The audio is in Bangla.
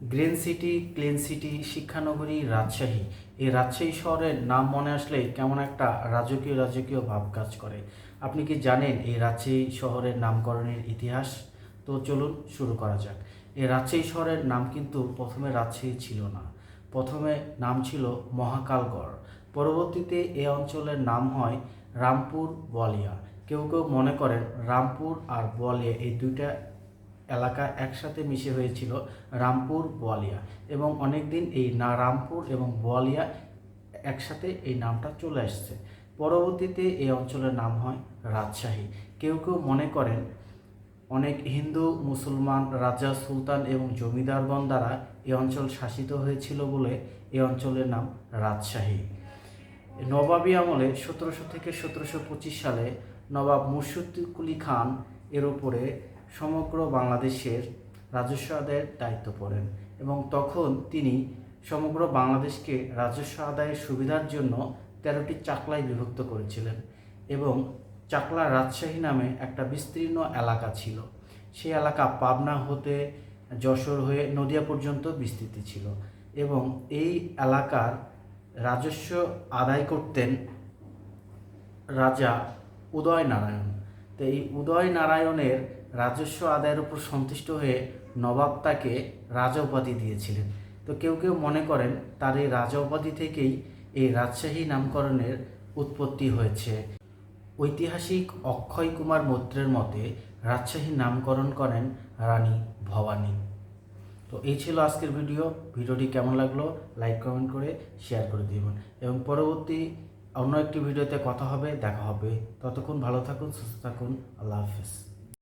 গ্রিন সিটি, ক্লিন সিটি, শিক্ষানগরী রাজশাহী। এই রাজশাহী শহরের নাম মনে আসলেই কেমন একটা রাজকীয় রাজকীয় ভাব কাজ করে। আপনি কি জানেন এই রাজশাহী শহরের নামকরণের ইতিহাস? তো চলুন শুরু করা যাক। এই রাজশাহী শহরের নাম কিন্তু প্রথমে রাজশাহী ছিল না। প্রথমে নাম ছিল মহাকালগড়। পরবর্তীতে এ অঞ্চলের নাম হয় রামপুর বলিয়া। কেউ কেউ মনে করেন রামপুর আর বলিয়া এই দুইটা এলাকা একসাথে মিশে হয়েছিল রামপুর বোয়ালিয়া, এবং অনেক দিন এই রামপুর এবং বোয়ালিয়া একসাথে এই নামটা চলে আসছে। পরবর্তীতে এই অঞ্চলের নাম হয় রাজশাহী। কেউ কেউ মনে করেন অনেক হিন্দু মুসলমান রাজা, সুলতান এবং জমিদারগণ দ্বারা এই অঞ্চল শাসিত হয়েছিল বলে এই অঞ্চলের নাম রাজশাহী। নবাবী আমলে 1700 থেকে 1725 সালে নবাব মুর্শিদ কুলি খান এর উপরে সমগ্র বাংলাদেশের রাজস্ব আদায়ের দায়িত্ব পড়েন, এবং তখন তিনি সমগ্র বাংলাদেশকে রাজস্ব আদায়ের সুবিধার জন্য 13টি চাকলায় বিভক্ত করেছিলেন, এবং চাকলা রাজশাহী নামে একটা বিস্তীর্ণ এলাকা ছিল। সেই এলাকা পাবনা হতে যশোর হয়ে নদিয়া পর্যন্ত বিস্তৃত ছিল, এবং এই এলাকার রাজস্ব আদায় করতেন রাজা উদয়নারায়ণ। তো এই উদয়নারায়ণের রাজস্ব আদায়ের উপর সন্তুষ্ট হয়ে নবাব তাকে রাজা উপাধি দিয়েছিলেন। তো কেউ কেউ মনে করেন তার এই রাজা উপাধি থেকেই এই রাজশাহী নামকরণের উৎপত্তি হয়েছে। ঐতিহাসিক অক্ষয় কুমার মৈত্রের মতে রাজশাহী নামকরণ করেন রানী ভবানী। তো এই ছিল আজকের ভিডিওটি কেমন লাগলো লাইক কমেন্ট করে শেয়ার করে দিবেন, এবং পরবর্তী অন্য একটি ভিডিওতে দেখা হবে। ততক্ষণ ভালো থাকুন, সুস্থ থাকুন। আল্লাহ হাফেজ।